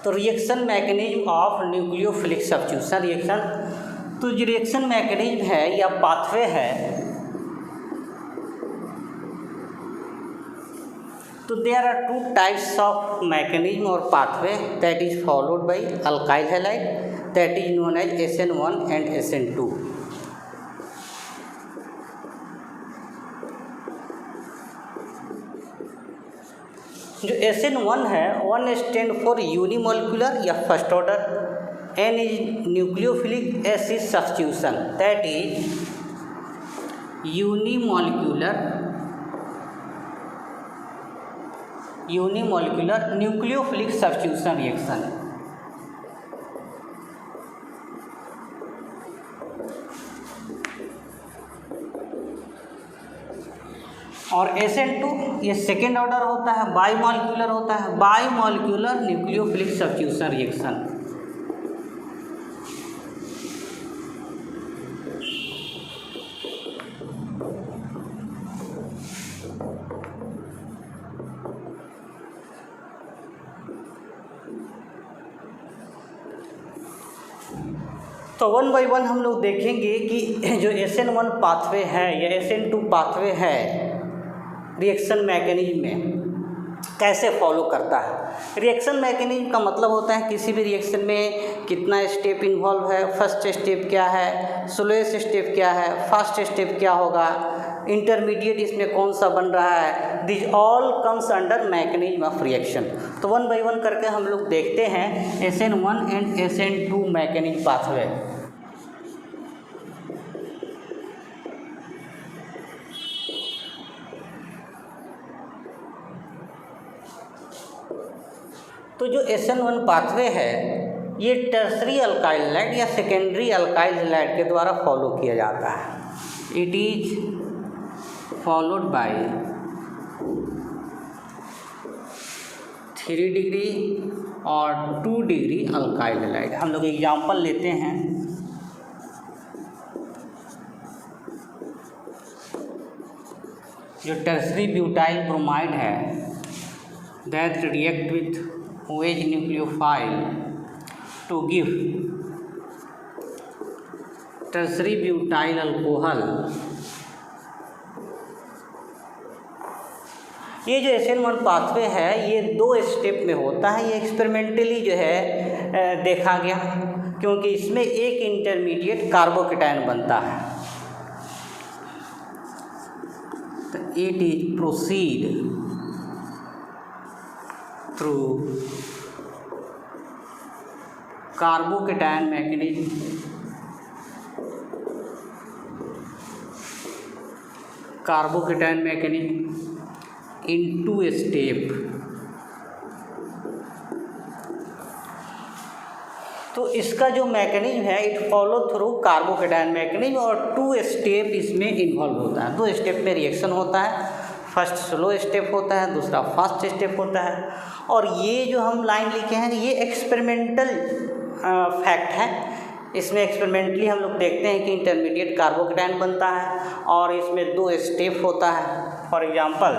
तो reaction mechanism of nucleophilic substitution reaction, तो जो रिएक्शन मैकेनिज्म है या पाथवे है, तो there are two types of mechanism और pathway that is followed by alkyl halide, that is known as SN1 and SN2। जो SN1 है, 1 स्टैंड फॉर यूनिमोलिकुलर या first order, N is nucleophilic, S is substitution, that is unimolecular nucleophilic substitution reaction. और SN2 ये second order होता है, बाईमॉलिक्यूलर होता है, बाईमॉलिक्यूलर nucleophilic substitution reaction. तो 1 बाई 1 हम लोग देखेंगे कि जो SN1 पाथवे है या SN2 पाथवे है रिएक्शन मैकेनिज्म में कैसे फॉलो करता है। रिएक्शन मैकेनिज्म का मतलब होता है किसी भी रिएक्शन में कितना स्टेप इन्वॉल्व है, फर्स्ट स्टेप क्या है, स्लोएस्ट स्टेप क्या है, फास्ट स्टेप क्या होगा, इंटरमीडिएट इसमें कौन सा बन रहा है, this all comes under mechanism of reaction. तो 1 बाई 1 करके हम लोग देखते हैं SN1 and SN2 mechanism pathway. तो जो SN1 पाथवे है ये टर्सरी अल्काइल हैलाइड या सेकेंडरी अल्काइल हैलाइड के द्वारा फॉलो किया जाता है। It is followed bye 3 degree और 2 डिग्री अल्काइल हैलाइड। हम लोग एग्जाम्पल लेते हैं। जो टर्सरी ब्यूटाइल ब्रोमाइड है that react with OH nucleophile to give tertiary butyl alcohol। ये जो SN1 पाथवे है ये 2 स्टेप में होता है। ये एक्सपेरिमेंटली जो है देखा गया, क्योंकि इसमें एक इंटरमीडिएट कार्बोकेटायन बनता है। तो it is proceed through carbocation mechanism, in 2 step। तो इसका जो मैकेनिज्म है it follow through carbocation mechanism और 2 स्टेप इसमें इन्वॉल्व होता है। 2 स्टेप में रिएक्शन होता है, फर्स्ट स्लो स्टेप होता है, दूसरा फास्ट स्टेप होता है। और ये जो हम लाइन लिखे हैं ये एक्सपेरिमेंटल फैक्ट है। इसमें एक्सपेरिमेंटली हम लोग देखते हैं कि इंटरमीडिएट कार्बोकेटायन बनता है और इसमें 2 स्टेप होता है। फॉर एग्जांपल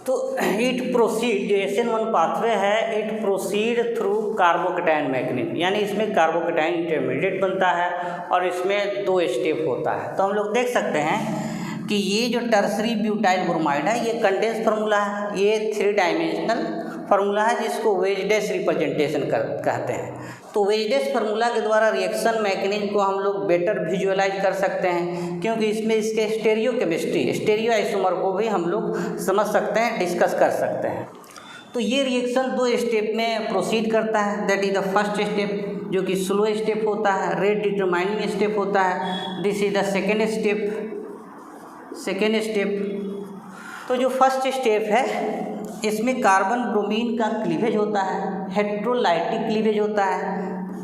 तो इट प्रोसीड, जो SN1 पाथवे है, it proceed through carbocation mechanism, यानी इसमें कार्बोकैटायन इंटरमीडिएट बनता है और इसमें 2 स्टेप होता है। तो हम लोग देख सकते हैं कि ये जो टर्सरी ब्यूटाइल ब्रोमाइड है, ये कंडेंस फार्मूला है, ये 3 डायमेंशनल फार्मूला है जिसको वेज डैश रिप्रेजेंटेशन कहते हैं। तो वेज डैश फार्मूला के द्वारा रिएक्शन मैकेनिज्म को हम लोग बेटर विजुअलाइज कर सकते हैं, क्योंकि इसमें इसके स्टेरियो केमिस्ट्री, स्टेरियो आइसोमर को भी हम लोग समझ सकते हैं, डिस्कस कर सकते हैं। तो ये रिएक्शन 2 स्टेप में प्रोसीड करता है। That is the first step, जो कि स्लो स्टेप होता है, रेट डिटरमाइनिंग स्टेप होता है। This is the second step. तो जो फर्स्ट स्टेप है, इसमें कार्बन ब्रोमीन का क्लीवेज होता है, हेट्रोलाइटिक क्लीवेज होता है,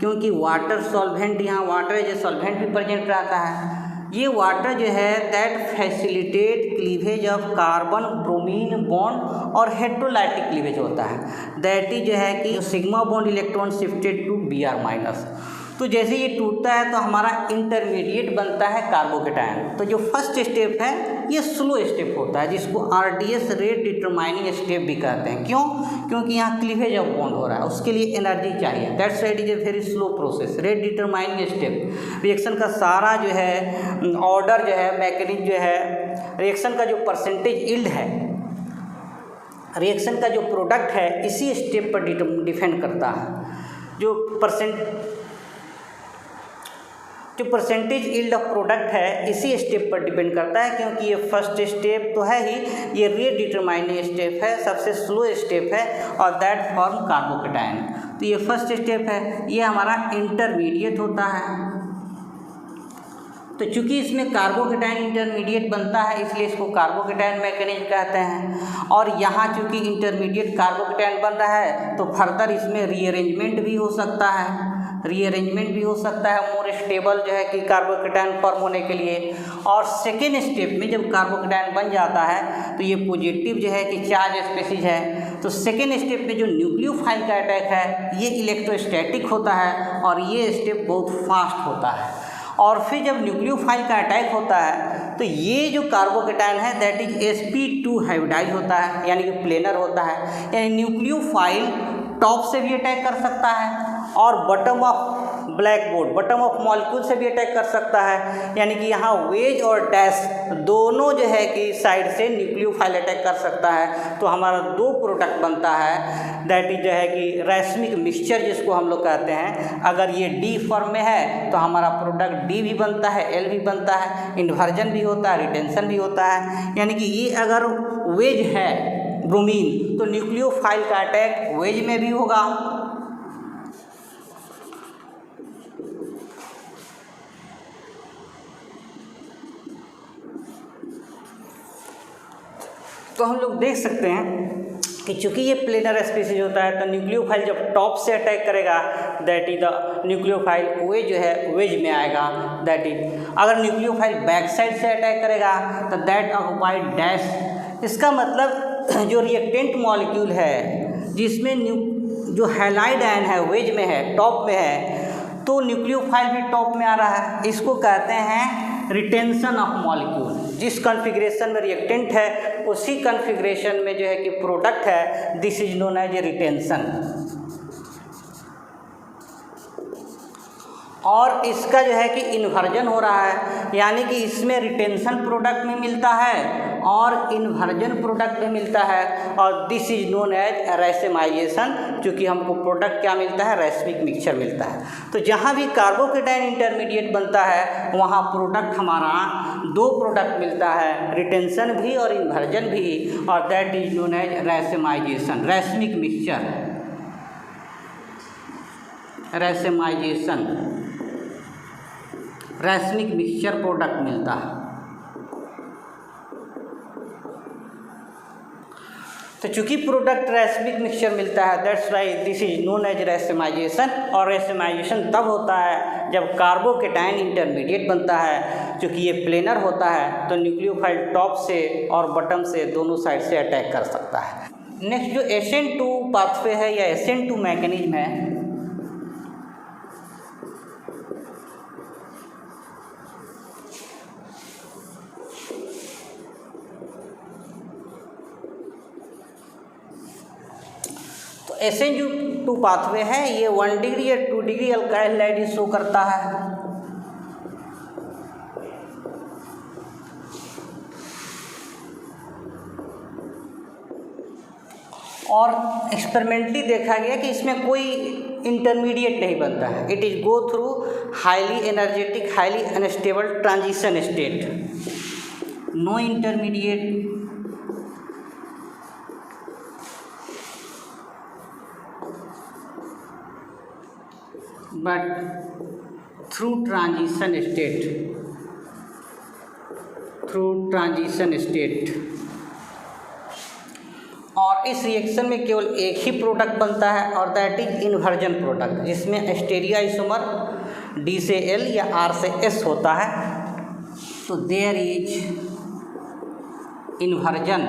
क्योंकि वाटर सॉल्वेंट, यहाँ वाटर एज ए सॉल्वेंट भी प्रेजेंट रहता है। ये वाटर जो है that facilitate cleavage of carbon bromine bond, और हेट्रोलाइटिक क्लीवेज होता है, दैट इज जो है कि sigma bond electron shifted to Br-। तो जैसे ये टूटता है तो हमारा इंटरमीडिएट बनता है कार्बोकैटायन। तो जो फर्स्ट स्टेप है ये स्लो स्टेप होता है, जिसको RDS, रेट डिटरमाइनिंग स्टेप भी कहते हैं। क्यों? क्योंकि यहाँ क्लीवेज ऑफ बॉन्ड हो रहा है, उसके लिए एनर्जी चाहिए। That's why it is a very slow process. Rate determining step reaction का सारा जो है ऑर्डर जो है, मैकेनिज्म जो है, रिएक्शन का जो परसेंटेज यील्ड है, रिएक्शन का जो प्रोडक्ट है, इसी स्टेप पर डिपेंड करता है। जो परसेंटेज यील्ड ऑफ प्रोडक्ट है इसी स्टेप पर डिपेंड करता है, क्योंकि ये फर्स्ट स्टेप तो है ही, ये रेट डिटरमाइनिंग स्टेप है, सबसे स्लो स्टेप है, और दैट फॉर्म कार्बोकैटायन। तो ये फर्स्ट स्टेप है, ये हमारा इंटरमीडिएट होता है। तो चूंकि इसमें कार्बोकैटायन इंटरमीडिएट बनता है, इसलिए इसको कार्बोकैटायन मैकेनिज्म कहते हैं। और यहाँ चूंकि इंटरमीडिएट कार्बोकैटायन बन रहा है, तो फर्दर इसमें रीअरेंजमेंट भी हो सकता है, मोर स्टेबल जो है कि कार्बोकैटायन फॉर्म होने के लिए। और सेकेंड स्टेप में जब कार्बोकैटायन बन जाता है, तो ये पॉजिटिव जो है कि चार्ज स्पीशीज है। तो सेकेंड स्टेप में जो न्यूक्लियोफाइल का अटैक है, ये इलेक्ट्रोस्टैटिक होता है, और ये स्टेप बहुत फास्ट होता है। और फिर जब न्यूक्लियोफाइल का अटैक होता है, तो ये जो कार्बोकैटायन है दैट इज sp2 हाइब्रिडाइज होता है, यानी कि प्लेनर होता है। यानी न्यूक्लियोफाइल टॉप से भी अटैक कर सकता है, और bottom of blackboard, bottom of molecule से भी अटैक कर सकता है। यानी कि यहाँ वेज और डैश दोनों जो है कि साइड से न्यूक्लियोफाइल अटैक कर सकता है। तो हमारा 2 प्रोडक्ट बनता है, दैट इज जो है कि रैस्मिक मिक्सचर, जिसको हम लोग कहते हैं। अगर ये D फॉर्म में है तो हमारा प्रोडक्ट D भी बनता है, L भी बनता है, इन्वर्जन भी होता है, रिटेंशन भी होता है। यानी कि ये अगर वेज है ब्रोमीन, तो न्यूक्लियोफाइल का अटैक वेज में भी होगा। तो हम लोग देख सकते हैं कि चूंकि ये प्लेनर स्पीशीज होता है, तो न्यूक्लियोफाइल जब टॉप से अटैक करेगा, that is the nucleophile wedge जो है वेज में आएगा, दैट इज। अगर न्यूक्लियोफाइल बैक साइड से अटैक करेगा, तो दैट ऑक्युपाइड डैश। इसका मतलब जो रिएक्टेंट मॉलिक्यूल है, जिसमें जो हैलाइड आयन है वेज में है, टॉप में है, तो न्यूक्लियोफाइल भी टॉप में आ रहा है। इसको कहते हैं रिटेंशन ऑफ मॉलिक्यूल। जिस कॉन्फ़िगरेशन में रिएक्टेंट है, उसी कॉन्फ़िगरेशन में जो है कि प्रोडक्ट है, this is known as a retention. और इसका जो है कि इन्वर्जन हो रहा है, यानी कि इसमें रिटेंशन प्रोडक्ट में मिलता है और इन्वर्जन प्रोडक्ट में मिलता है, और दिस इज नोन एज रैसेमाइजेशन। चूँकि हमको प्रोडक्ट क्या मिलता है, रैस्मिक मिक्सचर मिलता है। तो जहाँ भी कार्बोकैटायन इंटरमीडिएट बनता है, वहाँ प्रोडक्ट हमारा 2 प्रोडक्ट मिलता है, रिटेंशन भी और इन्वर्जन भी, और that is known as racemisation, racemic mixture, racemic mixture product मिलता है। तो चूंकि प्रोडक्ट रैस्मिक मिक्सचर मिलता है, that's why this is known as racemisation. और रैसेमाइजेशन तब होता है जब कार्बोकैटायन इंटरमीडिएट बनता है। चूँकि ये प्लेनर होता है, तो न्यूक्लियोफाइल टॉप से और बॉटम से दोनों साइड से अटैक कर सकता है। नेक्स्ट जो SN2 पाथवे है या SN2 मैकेनिज्म है, SN2 पाथवे है, ये 1 डिग्री या 2 डिग्री अल्काइल हैलाइड शो करता है। और एक्सपेरिमेंटली देखा गया कि इसमें कोई इंटरमीडिएट नहीं बनता है। It is go through highly energetic highly unstable transition state, no intermediate but through transition state. और इस रिएक्शन में केवल एक ही प्रोडक्ट बनता है और दैट इज इन्वर्जन प्रोडक्ट, जिसमें स्टेरिया आइसोमर D से L या R से S होता है। तो देयर इज इन्वर्जन,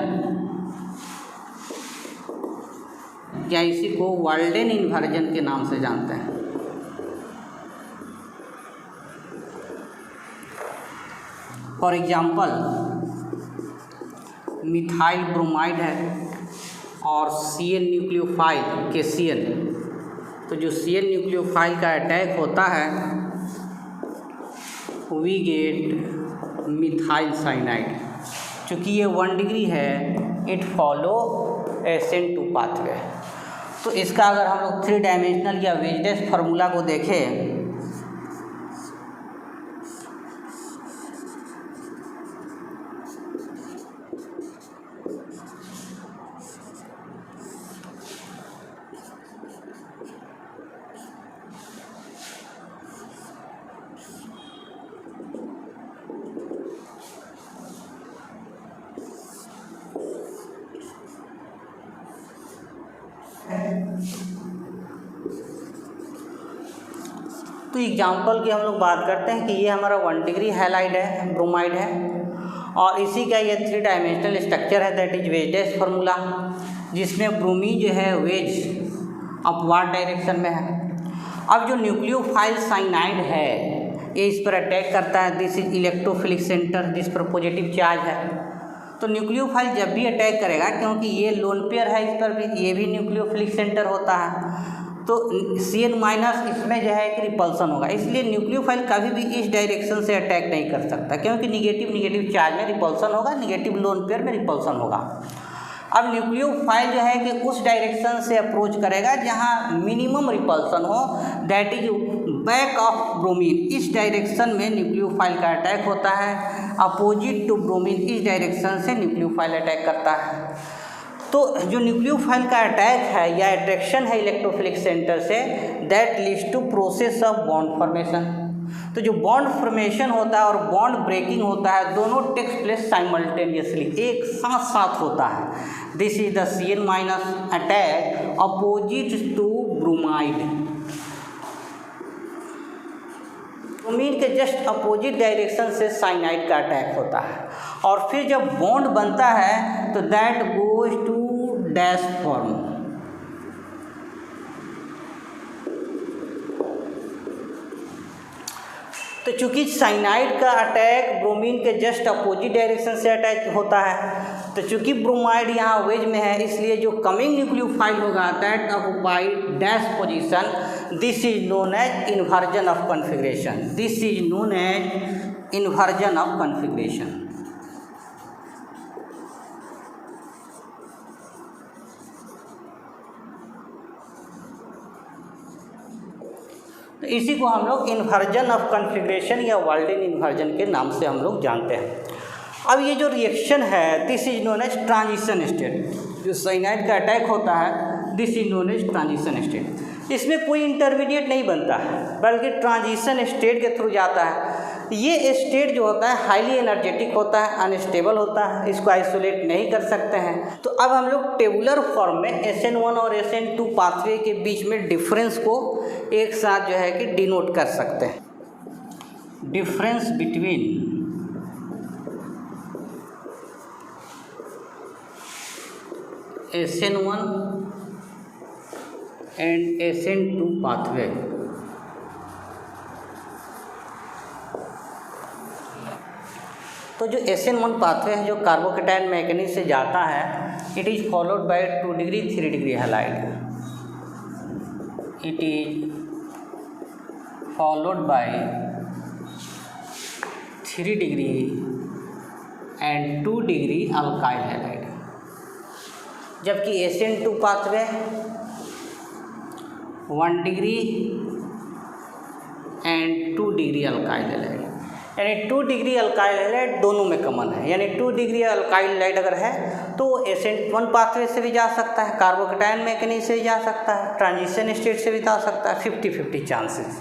या इसी को वाल्डेन इन्वर्जन के नाम से जानते हैं। फॉर एग्जाम्पल मिथाइल ब्रोमाइड है और CN न्यूक्लियोफाइल KCN, तो जो CN न्यूक्लियोफाइल का अटैक होता है वी गेट मिथाइल साइनाइड। चूँकि ये 1 डिग्री है, इट फॉलो SN2 पाथवे। तो इसका अगर हम लोग 3 डायमेंशनल या वेजनेस फार्मूला को देखें, तो एग्जाम्पल की हम लोग बात करते हैं कि ये हमारा 1 डिग्री हैलाइड है, ब्रोमाइड है, और इसी का ये 3 डायमेंशनल स्ट्रक्चर है, दैट इज वेज फार्मूला, जिसमें ब्रोमीन जो है वेज अपवार्ड डायरेक्शन में है। अब जो न्यूक्लियोफाइल साइनाइड है ये इस पर अटैक करता है, दिस इज इलेक्ट्रोफिलिक सेंटर जिस पर पॉजिटिव चार्ज है। तो न्यूक्लियोफाइल जब भी अटैक करेगा, क्योंकि ये लोन पेयर है, इस पर भी ये भी न्यूक्लियोफिलिक सेंटर होता है, तो CN माइनस इसमें जो है एक रिपल्सन होगा। इसलिए न्यूक्लियोफाइल कभी भी इस डायरेक्शन से अटैक नहीं कर सकता, क्योंकि निगेटिव चार्ज में रिपल्सन होगा, निगेटिव लोन पेयर में रिपल्सन होगा। अब न्यूक्लियोफाइल जो है कि उस डायरेक्शन से अप्रोच करेगा जहाँ मिनिमम रिपल्सन हो, that is back of bromine. इस डायरेक्शन में न्यूक्लियोफाइल का अटैक होता है, अपोजिट टू ब्रोमीन इस डायरेक्शन से न्यूक्लियोफाइल अटैक करता है। तो जो न्यूक्लियोफाइल का अटैक है या अट्रैक्शन है इलेक्ट्रोफिलिक सेंटर से, that leads to process of bond formation. तो जो बॉन्ड फॉर्मेशन होता है और बॉन्ड ब्रेकिंग होता है, दोनों टेक्स प्लेस साइमल्टेनियसली, एक साथ साथ होता है। This is the CN minus attack opposite to bromide. Bromine के जस्ट अपोजिट डायरेक्शन से साइनाइड का अटैक होता है, और फिर जब बॉन्ड बनता है तो that goes to dash form. तो चूंकि साइनाइड का अटैक ब्रोमीन के जस्ट अपोजिट डायरेक्शन से अटैक होता है, तो चूंकि ब्रोमाइड यहाँ वेज में है, इसलिए जो कमिंग न्यूक्लियोफाइल होगा that occupied dash position, this is known as inversion of configuration. This is known as inversion of configuration. तो इसी को हम लोग इन्वर्जन ऑफ कॉन्फिगरेशन या वाल्डेन इन्वर्जन के नाम से हम लोग जानते हैं। अब ये जो रिएक्शन है, this is known as transition state. जो साइनाइड का अटैक होता है, this is known as transition state. इसमें कोई इंटरमीडिएट नहीं बनता है, बल्कि ट्रांजिशन स्टेट के थ्रू जाता है। ये स्टेट जो होता है हाईली एनर्जेटिक होता है, अनस्टेबल होता है, इसको आइसोलेट नहीं कर सकते हैं। तो अब हम लोग टेबुलर फॉर्म में SN1 और SN2 पाथवे के बीच में डिफरेंस को एक साथ जो है कि डिनोट कर सकते हैं। Difference between SN1 and SN2 pathway. तो जो SN1 पाथवे है, जो कार्बोकेटायन मैकेनिज्म से जाता है, it is followed by 2 degree 3 degree halide. it is followed by 3 degree and 2 degree alkyl halide, जबकि SN2 pathway 1 degree and 2 degree alkyl halide, यानी 2 degree alkyl halide दोनों में कॉमन है। यानी 2 डिग्री अल्काइल हैलाइड अगर है तो SN1 पाथवे से भी जा सकता है, कार्बोकेटायन मैकेनिज्म से भी जा सकता है, ट्रांजिशन स्टेट से भी जा सकता है। 50-50 chances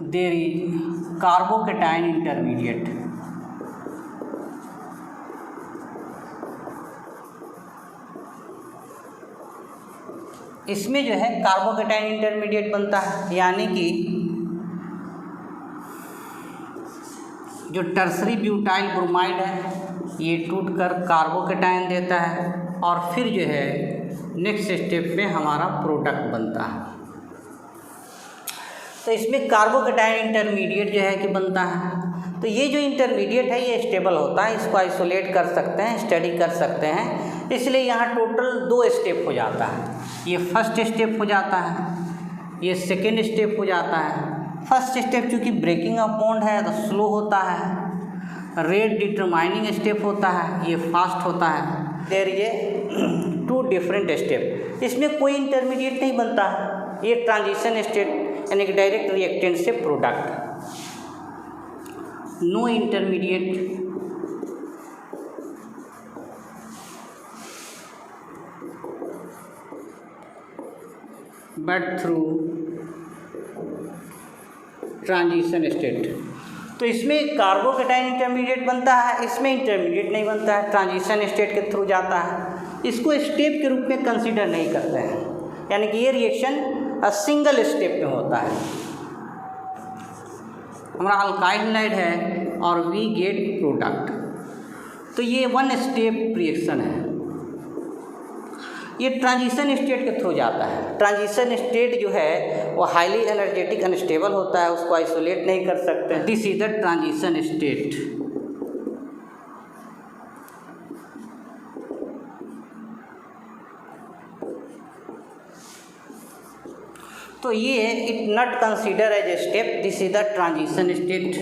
there is carbocation intermediate. इसमें जो है कार्बोकेटायन इंटरमीडिएट बनता है, यानी कि जो टर्सरी ब्यूटाइल ब्रोमाइड है ये टूटकर कार्बोकेटायन देता है और फिर जो है नेक्स्ट स्टेप में हमारा प्रोडक्ट बनता है। तो इसमें कार्बोकेटायन इंटरमीडिएट जो है कि बनता है। तो ये जो इंटरमीडिएट है ये स्टेबल होता है, इसको आइसोलेट कर सकते हैं, स्टडी कर सकते हैं। इसलिए यहाँ टोटल 2 स्टेप हो जाता है। ये फर्स्ट स्टेप हो जाता है, ये सेकेंड स्टेप हो जाता है। फर्स्ट स्टेप चूँकि ब्रेकिंग ऑफ बॉन्ड है तो स्लो होता है, रेट डिटरमाइनिंग स्टेप होता है, ये फास्ट होता है। देयर ये 2 डिफरेंट स्टेप, इसमें कोई इंटरमीडिएट नहीं बनता है। ये ट्रांजिशन स्टेट यानी कि डायरेक्ट रिएक्टेंट से product, no intermediate. But through transition state. तो इसमें कार्बोकेटायन इंटरमीडिएट बनता है, इसमें इंटरमीडिएट नहीं बनता है, ट्रांजिशन स्टेट के थ्रू जाता है। इसको स्टेप के रूप में कंसीडर नहीं करते हैं, यानी कि ये रिएक्शन सिंगल स्टेप में होता है। हमारा अल्काइल हैलाइड है और वी गेट प्रोडक्ट, तो ये 1 स्टेप रिएक्शन है। ये ट्रांजिशन स्टेट के थ्रू जाता है। ट्रांजिशन स्टेट जो है वो हाईली एनर्जेटिक अनस्टेबल होता है, उसको आइसोलेट नहीं कर सकते। This is the transition state. तो ये it not consider as a step, this is the transition state,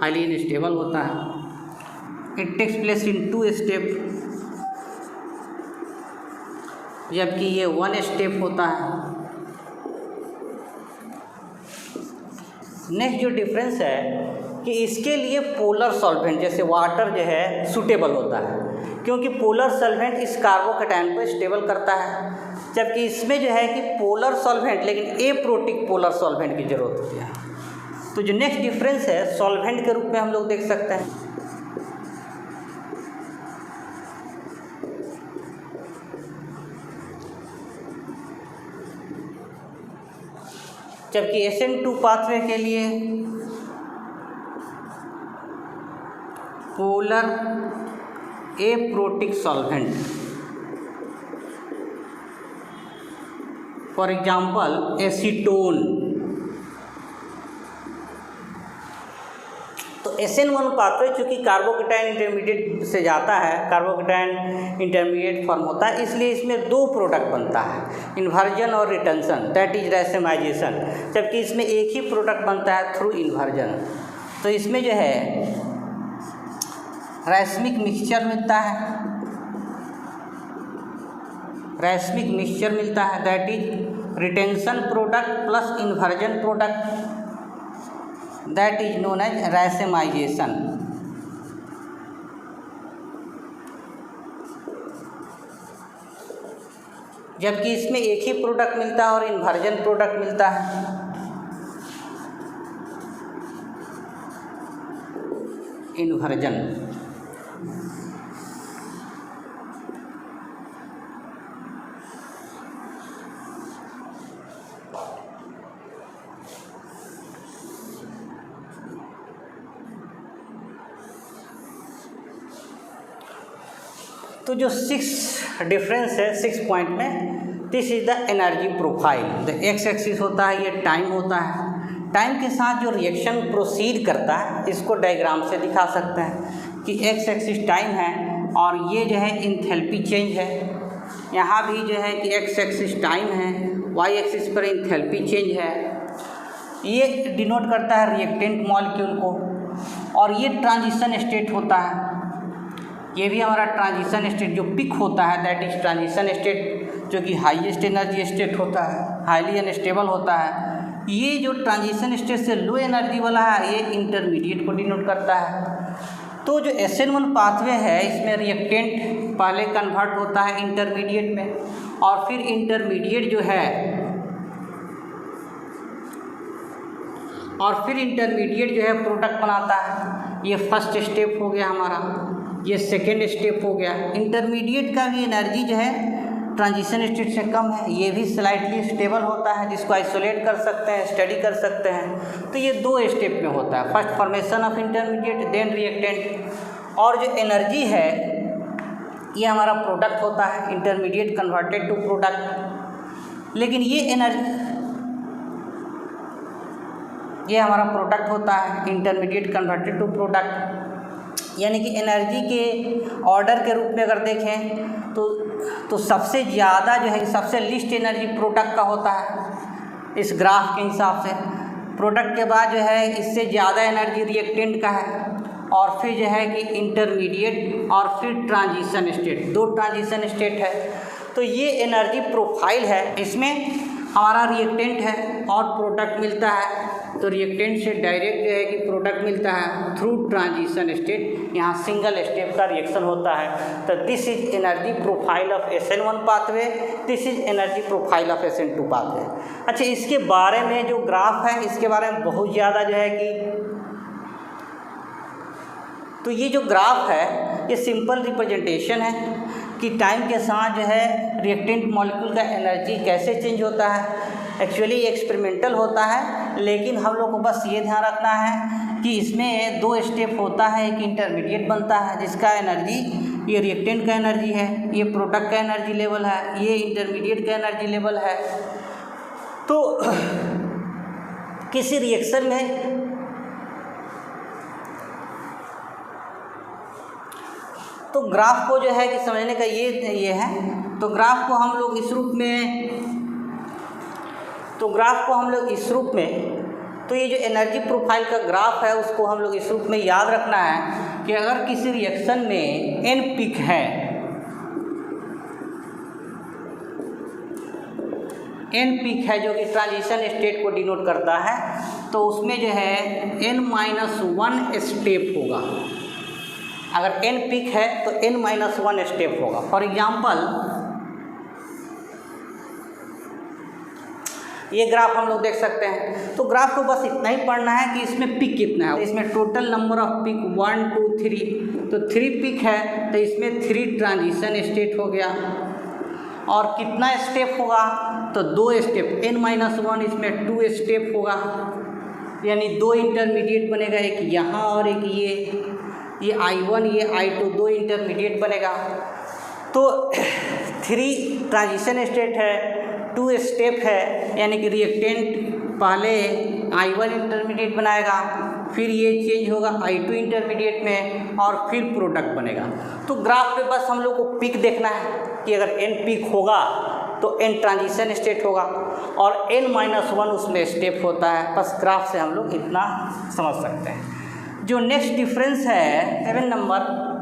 highly unstable होता है। It takes place in 2 step, जबकि ये 1 स्टेप होता है। नेक्स्ट जो डिफरेंस है कि इसके लिए पोलर सॉल्वेंट जैसे वाटर जो है सूटेबल होता है, क्योंकि पोलर सॉल्वेंट इस कार्बोकेटायन को स्टेबल करता है, जबकि इसमें जो है कि पोलर सॉल्वेंट लेकिन एप्रोटिक पोलर सॉल्वेंट की ज़रूरत होती है। तो जो नेक्स्ट डिफरेंस है सॉल्वेंट के रूप में हम लोग देख सकते हैं। जबकि SN2 पाथवे के लिए polar aprotic solvent, for example acetone. तो SN1 पाथवे चूँकि कार्बोकेटायन इंटरमीडिएट से जाता है, कार्बोकेटायन इंटरमीडिएट फॉर्म होता है, इसलिए इसमें 2 प्रोडक्ट बनता है, इन्वर्जन और रिटेंशन, दैट इज रैसेमाइजेशन। जबकि इसमें एक ही प्रोडक्ट बनता है थ्रू इन्वर्जन। तो इसमें जो है रैसमिक मिक्सचर मिलता है, रैसमिक मिक्सचर मिलता है, that is retention product plus inversion product, that is known as racemisation. जबकि इसमें एक ही प्रोडक्ट मिलता है और इन्वर्जन प्रोडक्ट मिलता है। इन्वर्जन तो जो 6 डिफरेंस है 6 पॉइंट में, this is the energy profile. The x axis होता है, ये टाइम होता है। टाइम के साथ जो रिएक्शन प्रोसीड करता है इसको डायग्राम से दिखा सकते हैं कि एक्स एक्सिस टाइम है और ये जो है इंथैल्पी चेंज है। यहाँ भी जो है कि एक्स एक्सिस टाइम है वाई एक्सिस पर एंथैल्पी चेंज है। ये डिनोट करता है रिएक्टेंट मॉलिक्यूल को, और ये ट्रांजिशन स्टेट होता है। ये भी हमारा ट्रांजिशन स्टेट जो पिक होता है, दैट इज ट्रांजिशन स्टेट, जो कि हाईएस्ट एनर्जी स्टेट होता है, हाईली अनस्टेबल होता है। ये जो ट्रांजिशन स्टेट से लो एनर्जी वाला है, ये इंटरमीडिएट को डिनोट करता है। तो जो SN1 पाथवे है, इसमें रिएक्टेंट पहले कन्वर्ट होता है इंटरमीडिएट में, और फिर इंटरमीडिएट जो है प्रोडक्ट बनाता है। ये फर्स्ट स्टेप हो गया हमारा, ये सेकेंड स्टेप हो गया। इंटरमीडिएट का भी एनर्जी जो है ट्रांजिशन स्टेट से कम है, ये भी स्लाइटली स्टेबल होता है, जिसको आइसोलेट कर सकते हैं, स्टडी कर सकते हैं। तो ये 2 स्टेप में होता है, first formation of intermediate, then reactant. और जो एनर्जी है ये हमारा प्रोडक्ट होता है, इंटरमीडिएट कन्वर्टेड टू प्रोडक्ट। लेकिन ये एनर्जी, ये हमारा प्रोडक्ट होता है, इंटरमीडिएट कन्वर्टेड टू प्रोडक्ट। यानी कि एनर्जी के ऑर्डर के रूप में अगर देखें तो सबसे ज़्यादा जो है, सबसे लिस्ट एनर्जी प्रोडक्ट का होता है इस ग्राफ के हिसाब से। प्रोडक्ट के बाद जो है इससे ज़्यादा एनर्जी रिएक्टेंट का है, और फिर जो है कि इंटरमीडिएट, और फिर ट्रांजिशन स्टेट। 2 ट्रांजिशन स्टेट है। तो ये एनर्जी प्रोफाइल है, इसमें हमारा रिएक्टेंट है और प्रोडक्ट मिलता है। तो रिएक्टेंट से डायरेक्ट जो है कि प्रोडक्ट मिलता है थ्रू ट्रांजिशन स्टेट। यहाँ सिंगल स्टेप का रिएक्शन होता है। तो this is energy profile of SN1 pathway, this is energy profile of SN2 pathway. अच्छा, इसके बारे में जो ग्राफ है, इसके बारे में बहुत ज़्यादा जो है कि, तो ये जो ग्राफ है ये सिंपल रिप्रेजेंटेशन है कि टाइम के साथ जो है रिएक्टेंट मॉलिक्यूल का एनर्जी कैसे चेंज होता है। एक्चुअली एक्सपेरिमेंटल होता है, लेकिन हम लोग को बस ये ध्यान रखना है कि इसमें 2 स्टेप होता है। एक इंटरमीडिएट बनता है जिसका एनर्जी, ये रिएक्टेंट का एनर्जी है, ये प्रोडक्ट का एनर्जी लेवल है, ये इंटरमीडिएट का एनर्जी लेवल है। तो किसी रिएक्शन में तो ग्राफ को जो है कि समझने का ये है। तो ग्राफ को हम लोग इस रूप में, तो ये जो एनर्जी प्रोफाइल का ग्राफ है उसको हम लोग इस रूप में याद रखना है कि अगर किसी रिएक्शन में n पिक है, जो कि ट्रांजिशन स्टेट को डिनोट करता है, तो उसमें जो है n-1 स्टेप होगा। अगर n पिक है तो n-1 स्टेप होगा। फॉर एग्जांपल ये ग्राफ हम लोग देख सकते हैं। तो ग्राफ को बस इतना ही पढ़ना है कि इसमें पिक कितना है। तो इसमें टोटल नंबर ऑफ पिक 1 2 3, तो 3 पिक है, तो इसमें 3 ट्रांजिशन स्टेट हो गया। और कितना स्टेप होगा, तो 2 स्टेप, n-1 इसमें 2 स्टेप होगा, यानी 2 इंटरमीडिएट बनेगा, एक यहाँ और एक ये I1 ये I2, 2 इंटरमीडिएट बनेगा। तो 3 ट्रांजिशन स्टेट है, 2 स्टेप है, यानी कि रिएक्टेंट पहले I1 इंटरमीडिएट बनाएगा, फिर ये चेंज होगा I2 इंटरमीडिएट में, और फिर प्रोडक्ट बनेगा। तो ग्राफ पे बस हम लोग को पिक देखना है कि अगर n पिक होगा तो n ट्रांजिशन स्टेट होगा, और n-1 उसमें स्टेप होता है। बस ग्राफ से हम लोग इतना समझ सकते हैं। जो नेक्स्ट डिफरेंस है 7 नंबर,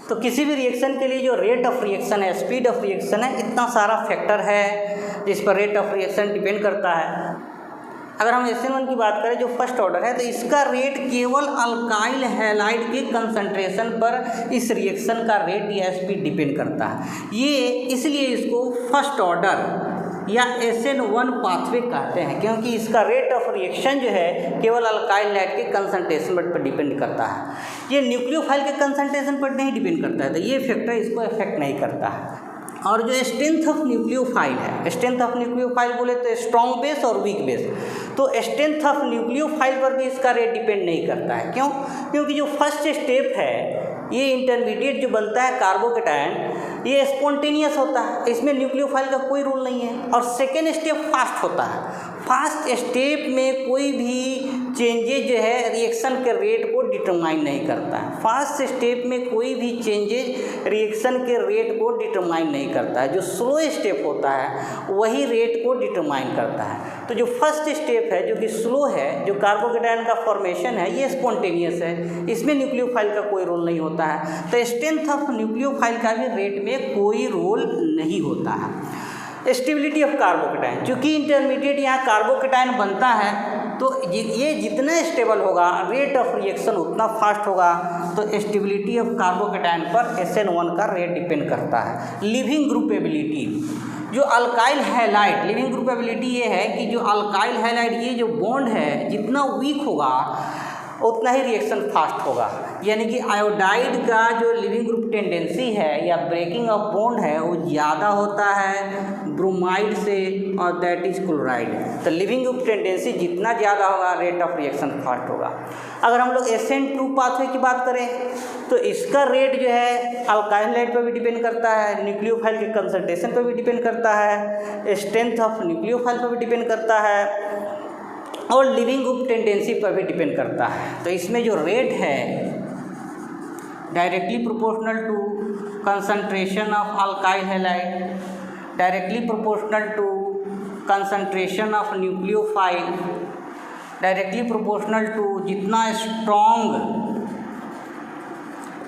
तो किसी भी रिएक्शन के लिए जो रेट ऑफ रिएक्शन है, स्पीड ऑफ रिएक्शन है, इतना सारा फैक्टर है जिस पर रेट ऑफ रिएक्शन डिपेंड करता है। अगर हम SN1 की बात करें जो फर्स्ट ऑर्डर है, तो इसका रेट केवल अल्काइल हैलाइड के कंसंट्रेशन पर इस रिएक्शन का रेट या स्पीड डिपेंड करता है। ये इसलिए इसको फर्स्ट ऑर्डर या SN1 पाथवे कहते हैं, क्योंकि इसका रेट ऑफ रिएक्शन जो है केवल अल्काइल हैलाइड के कंसंट्रेशन पर डिपेंड करता है। ये न्यूक्लियोफाइल के कंसंट्रेशन पर नहीं डिपेंड करता है, तो ये फैक्टर इसको इफेक्ट नहीं करता है। और जो स्ट्रेंथ ऑफ न्यूक्लियोफाइल है, स्ट्रेंथ ऑफ न्यूक्लियोफाइल बोले तो स्ट्रॉन्ग बेस और वीक बेस। तो स्ट्रेंथ ऑफ न्यूक्लियोफाइल पर भी इसका रेट डिपेंड नहीं करता है। क्यों? क्योंकि जो फर्स्ट स्टेप है ये इंटरमीडिएट जो बनता है कार्बोकेटायन, ये स्पॉन्टेनियस होता है, इसमें न्यूक्लियोफाइल का कोई रोल नहीं है। और सेकेंड स्टेप फास्ट होता है। फास्ट स्टेप में कोई भी चेंजेज जो है रिएक्शन के रेट को डिटरमाइन नहीं करता है। फास्ट स्टेप में कोई भी चेंजेज रिएक्शन के रेट को डिटरमाइन नहीं करता है। जो स्लो स्टेप होता है वही रेट को डिटरमाइन करता है। तो जो फर्स्ट स्टेप है जो कि स्लो है, जो कार्बोकेटायन का फॉर्मेशन है, ये स्पॉन्टेनियस है, इसमें न्यूक्लियोफाइल का कोई रोल नहीं होता है। तो स्ट्रेंथ ऑफ न्यूक्लियोफाइल का भी रेट में कोई रोल नहीं होता है। स्टेबिलिटी ऑफ कार्बोकेटायन, चूँकि इंटरमीडिएट यहाँ कार्बोकेटायन बनता है तो ये जितना स्टेबल होगा रेट ऑफ रिएक्शन उतना फास्ट होगा। तो स्टेबिलिटी ऑफ कार्बोकेटायन पर SN1 का रेट डिपेंड करता है। लिविंग ग्रुपेबिलिटी, जो अल्काइल हैलाइड, लिविंग ग्रुपेबिलिटी ये है कि जो अल्काइल हैलाइड ये जो बॉन्ड है जितना वीक होगा उतना ही रिएक्शन फास्ट होगा। यानी कि आयोडाइड का जो लिविंग ग्रुप टेंडेंसी है या ब्रेकिंग ऑफ बॉन्ड है वो ज़्यादा होता है ब्रोमाइड से, और दैट इज क्लोराइड। तो लिविंग ग्रुप टेंडेंसी जितना ज़्यादा होगा रेट ऑफ रिएक्शन फास्ट होगा। अगर हम लोग SN2 पाथवे की बात करें तो इसका रेट जो है अल्काइल हैलाइड पर भी डिपेंड करता है, न्यूक्लियोफाइल के कंसंट्रेशन पर भी डिपेंड करता है, स्ट्रेंथ ऑफ न्यूक्लियोफाइल पर भी डिपेंड करता है, और लिविंग ग्रुप टेंडेंसी पर भी डिपेंड करता है। तो इसमें जो रेट है directly proportional to concentration of alkyl halide, directly proportional to concentration of nucleophile, directly proportional to जितना स्ट्रॉन्ग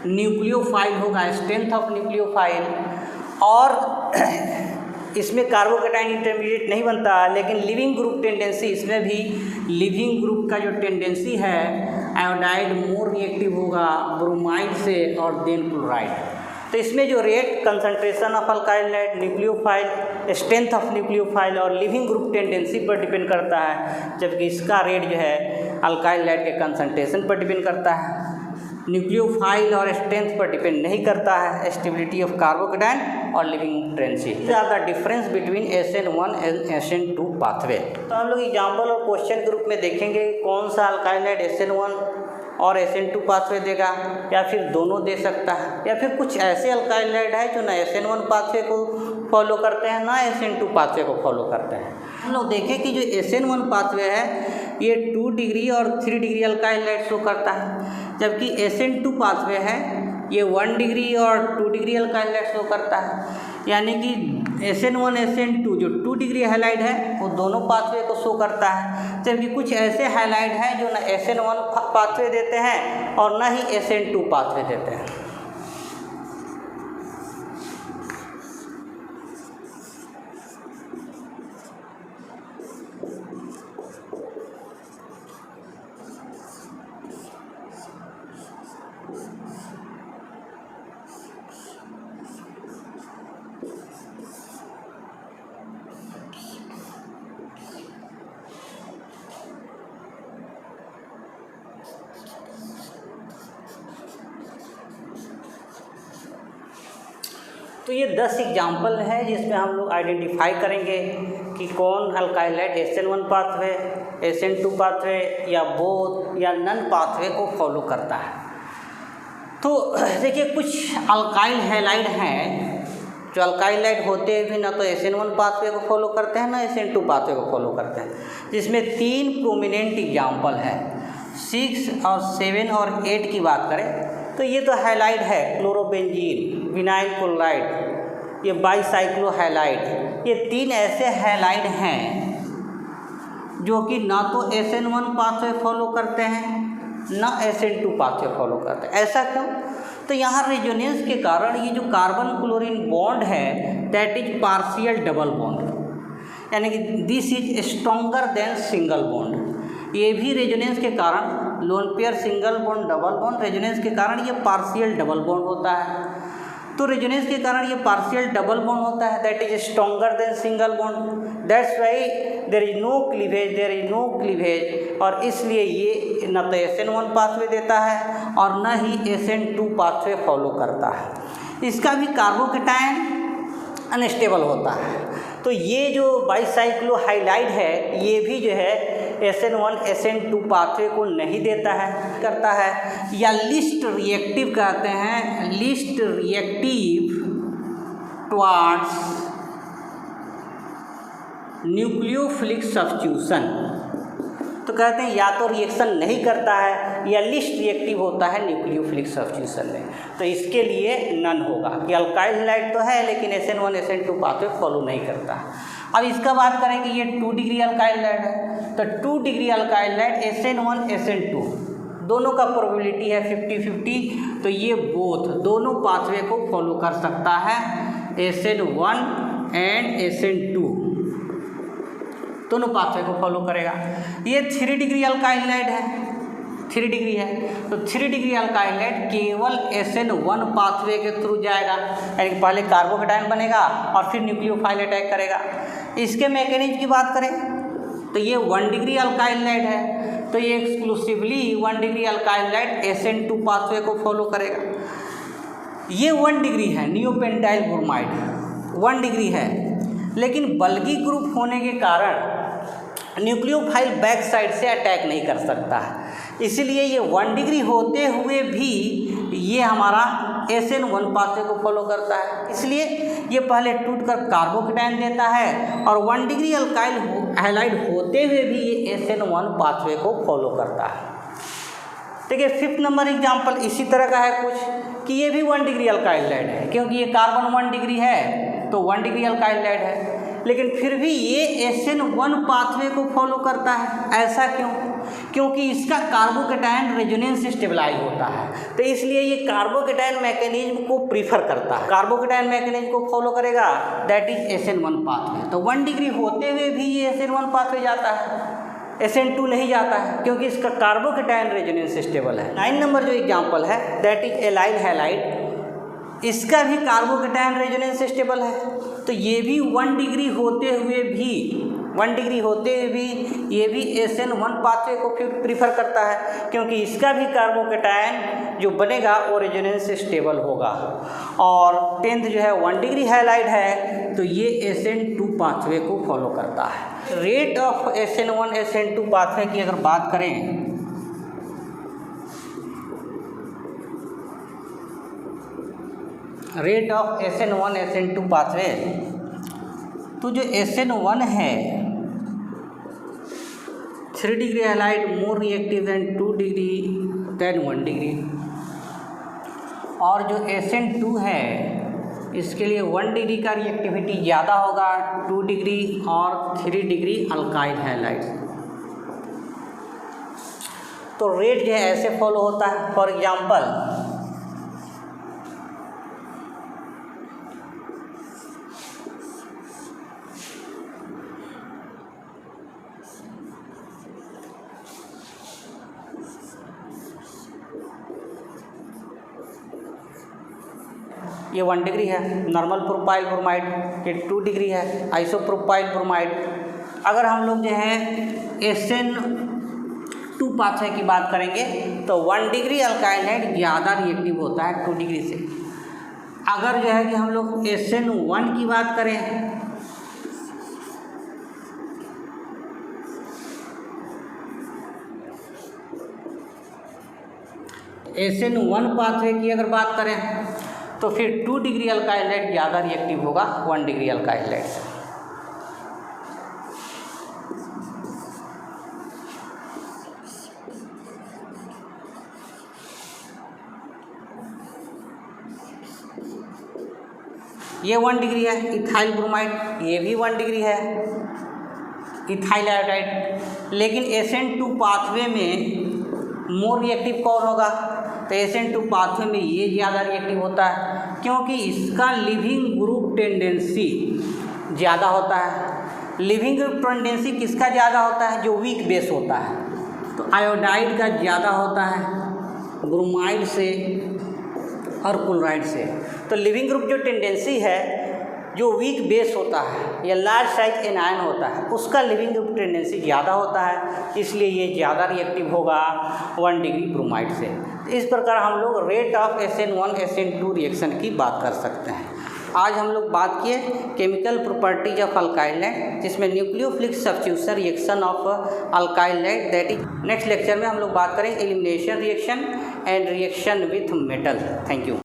न्यूक्लियोफाइल होगा, स्ट्रेंथ ऑफ न्यूक्लियोफाइल। और इसमें कार्बोकेटायन इंटरमीडिएट नहीं बनता, लेकिन लिविंग ग्रुप टेंडेंसी, इसमें भी लिविंग ग्रुप का जो टेंडेंसी है आयोडाइड मोर रिएक्टिव होगा ब्रोमाइड से और देन क्लोराइड। तो इसमें जो rate concentration of alkyl halide, nucleophile, strength of nucleophile और लिविंग ग्रुप टेंडेंसी पर डिपेंड करता है, जबकि इसका रेट जो है अल्काइल हैलाइड के कंसंट्रेशन पर डिपेंड करता है, न्यूक्लियोफाइल और स्ट्रेंथ पर डिपेंड नहीं करता है। स्टेबिलिटी ऑफ कार्बोकेटायन और लिविंग टेंडेंसी ज़्यादा difference between SN1 and SN2 pathway. तो हम लोग एग्जाम्पल और क्वेश्चन के रूप में देखेंगे कौन सा अल्काइल हैलाइड SN1 और SN2 पाथवे देगा, या फिर दोनों दे सकता है, या फिर कुछ ऐसे अल्काइल हैलाइड है जो ना SN1 पाथवे को फॉलो करते हैं ना SN2 पाथवे को फॉलो करते हैं। हम लोग देखें कि जो SN1 पाथवे है ये 2 डिग्री और 3 डिग्री अल्काइल हैलाइड शो करता है, जबकि SN2 पाथवे है ये 1 डिग्री और 2 डिग्री अल्काइल हैलाइड शो करता है। यानी कि SN1 SN2 जो 2 डिग्री हैलाइड है वो दोनों पाथवे को शो करता है, जबकि कुछ ऐसे हैलाइड हैं जो ना SN1 पाथवे देते हैं और ना ही SN2 पाथवे देते हैं। तो ये 10 एग्जाम्पल है जिसमें हम लोग आइडेंटिफाई करेंगे कि कौन alkyl halide SN1 pathway, SN2 pathway या बोथ या नन पाथवे को फॉलो करता है। तो देखिए कुछ अल्काइल हैलाइड हैं जो अल्काइल हैलाइड होते हुए ना तो SN1 पाथवे को फॉलो करते हैं ना SN2 पाथवे को फॉलो करते हैं, जिसमें 3 प्रोमिनेंट एग्जाम्पल हैं। 6 और 7 और 8 की बात करें तो ये तो हैलाइड है, क्लोरोबेंजीन, विनाइल क्लोराइड, ये बाईसाइक्लोहैलाइड, ये 3 ऐसे हैलाइड हैं जो कि ना तो SN1 पाथवे फॉलो करते हैं ना SN2 पाथवे फॉलो करते हैं। ऐसा क्यों? तो यहाँ रेजोनेंस के कारण ये जो कार्बन क्लोरीन बॉन्ड है that is partial double bond, यानी कि this is stronger than single bond. ये भी रेजोनेंस के कारण lone pair single bond double bond, resonance के कारण ये पार्शियल डबल बॉन्ड होता है। तो रेजोनेंस के कारण ये पार्शियल डबल बॉन्ड होता है that is stronger than single bond, that's why there is no cleavage, और इसलिए ये न तो SN1 पाथवे देता है और न ही SN2 पाथवे फॉलो करता है। इसका भी कार्बोकेटायन अनस्टेबल होता है। तो ये जो बाईसाइक्लोहाइलाइड है ये भी जो है SN1 SN2 पाथवे को नहीं देता है, करता है, या लिस्ट रिएक्टिव कहते हैं, least reactive towards nucleophilic substitution. तो कहते हैं या तो रिएक्शन नहीं करता है या लिस्ट रिएक्टिव होता है न्यूक्लियोफिलिक सब्स्टिट्यूशन में, तो इसके लिए नन होगा कि अल्काइल हैलाइड तो है लेकिन SN1 SN2 पाथवे फॉलो नहीं करता। अब इसका बात करें कि ये 2 डिग्री अल्काइल हैलाइड है, तो 2 degree alkyl halide SN1 SN2 दोनों का प्रोबेबिलिटी है 50-50, तो ये बोथ दोनों पाथवे को फॉलो कर सकता है, SN1 एंड SN2 दोनों पाथवे को फॉलो करेगा। ये 3 डिग्री अल्काइल हैलाइड है, 3 डिग्री है, तो 3 डिग्री अल्काइल हैलाइड केवल SN1 पाथवे के थ्रू जाएगा, यानी पहले कार्बोकेटायन बनेगा और फिर न्यूक्लियोफाइल अटैक करेगा। इसके मैकेनिज्म की बात करें तो ये 1 डिग्री अल्काइल हैलाइड है, तो ये exclusively 1 degree alkyl halide SN2 pathway को फॉलो करेगा। ये 1 डिग्री है, नियोपेंटाइल ब्रोमाइड 1 डिग्री है, लेकिन बल्गी ग्रुप होने के कारण न्यूक्लियोफाइल बैक साइड से अटैक नहीं कर सकता है, इसलिए ये 1 डिग्री होते हुए भी ये हमारा SN1 पाथवे को फॉलो करता है, इसलिए ये पहले टूटकर कार्बोकेटायन देता है और 1 डिग्री अल्काइल हैलाइड होते हुए भी ये SN1 पाथवे को फॉलो करता है। देखिए 5th नंबर एग्जाम्पल इसी तरह का है कुछ कि ये भी 1 डिग्री अल्काइल हैलाइड है, क्योंकि ये कार्बन 1 डिग्री है तो 1 डिग्री अल्काइल हैलाइड है, लेकिन फिर भी ये SN1 पाथवे को फॉलो करता है। ऐसा क्यों? क्योंकि इसका कार्बोकेटायन रेजोनेंस स्टेबलाइज होता है, तो इसलिए ये कार्बोकेटायन मैकेनिज्म को प्रीफर करता है, कार्बोकेटायन मैकेनिज्म को फॉलो करेगा, दैट इज SN1 पाथवे। तो 1 डिग्री होते हुए भी ये SN1 पाथवे जाता है, SN2 नहीं जाता है, क्योंकि इसका कार्बोकेटायन रेजोनेंस स्टेबल है। 9 नंबर जो एग्जाम्पल है दैट इज एलाइल हैलाइड, इसका भी कार्बोकेटायन रेजोनेंस स्टेबल है, तो ये भी 1 डिग्री होते हुए भी ये भी SN1 पाथवे को प्रीफर करता है, क्योंकि इसका भी कार्बोकेटायन जो बनेगा वो रेजोनेंस स्टेबल होगा। और 10th जो है 1 डिग्री हैलाइड है, तो ये SN2 पाथवे को फॉलो करता है। Rate of SN1 SN2 pathway की अगर बात करें rate of SN1 SN2 pathway, तो जो SN1 है 3 degree halide more reactive than 2 degree than 1 degree, और जो SN2 है इसके लिए 1 डिग्री का रिएक्टिविटी ज़्यादा होगा 2 डिग्री और 3 डिग्री अल्काइल हैलाइड। तो रेट जो है ऐसे फॉलो होता है। फॉर एग्जांपल ये 1 डिग्री है नॉर्मल प्रोपाइल ब्रोमाइड, ये 2 डिग्री है आइसोप्रोपाइल ब्रोमाइड। अगर हम लोग जो है SN2 पाथवे की बात करेंगे तो 1 डिग्री अल्काइल हैलाइड ज़्यादा रिएक्टिव होता है 2 डिग्री से। अगर जो है कि हम लोग SN1 की बात करें SN1 पाथवे की अगर बात करें तो फिर 2 डिग्री अल्काइल हैलाइड ज़्यादा रिएक्टिव होगा 1 डिग्री अल्काइल हैलाइड से। ये 1 डिग्री है इथाइल ब्रोमाइड, ये भी 1 डिग्री है इथाइल आयोडाइड, लेकिन SN2 पाथवे में मोर रिएक्टिव कौन होगा? तो SN2 पाथवे में ये ज़्यादा रिएक्टिव होता है, क्योंकि इसका लिविंग ग्रुप टेंडेंसी ज़्यादा होता है। लिविंग ग्रुप टेंडेंसी किसका ज़्यादा होता है? जो वीक बेस होता है, तो आयोडाइड का ज़्यादा होता है ब्रोमाइड से और क्लोराइड से। तो लिविंग ग्रुप जो टेंडेंसी है जो वीक बेस होता है या लार्ज साइज एनायन होता है उसका लिविंग ग्रुप टेंडेंसी ज़्यादा होता है, इसलिए ये ज़्यादा रिएक्टिव होगा 1 डिग्री ब्रोमाइड से। तो इस प्रकार हम लोग rate of SN1 SN2 reaction की बात कर सकते हैं। आज हम लोग बात किए chemical properties of alkyl halide, जिसमें nucleophilic substitution reaction of alkyl halide, that is next lecture में हम लोग बात करेंगे elimination reaction and reaction with metal. Thank you.